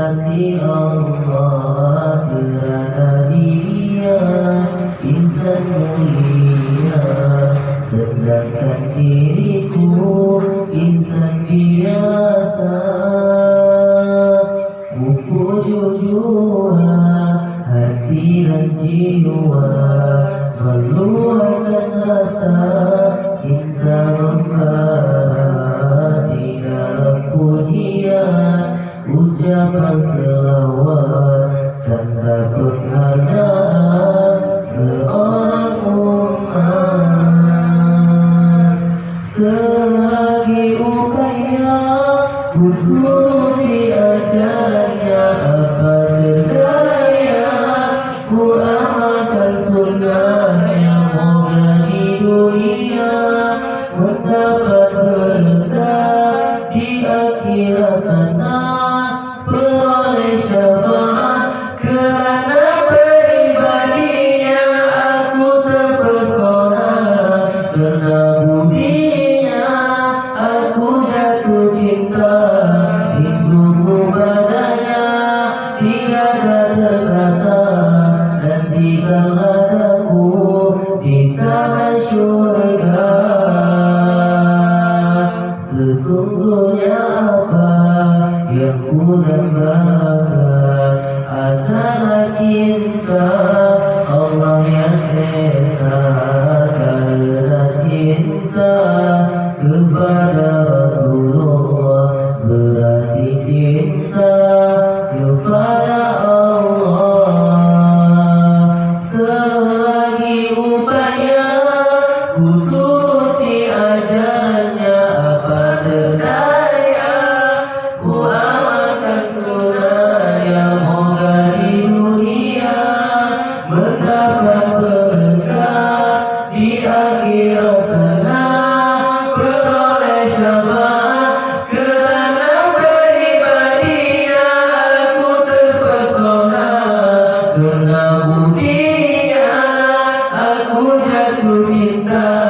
kasih Allah kerana Dia insan mulia, sedangkan diriku insan biasa. Buku jujur hati dan jiwa, meluahkan rasa cinta membara di dalam pujian, ucapan selawat tanda penghargaan seorang umat. Selagi upaya untuk diajarnya apa berdaya, ku amalkan sunnahnya, moga di dunia mendapat berkah, di akhirat sana peroleh syafaat. Kerana pribadinya aku terpesona, kerana budinya aku jatuh cinta, rinduku padanya tiada terkata. Nantikanlah aku di taman syurga. Sesungguhnya apa yang ku dambakan adalah cinta Allah yang esa, karena cinta kepada Rasulullah berarti cinta kepada Allah. Selagi upaya ku turuti ajarannya apa berdaya, ku amalkan sunnahnya, moga di dunia mendapat berkah, di akhirat sana peroleh syafaat. Kerana pribadinya aku terpesona, kerana budinya aku jatuh cinta,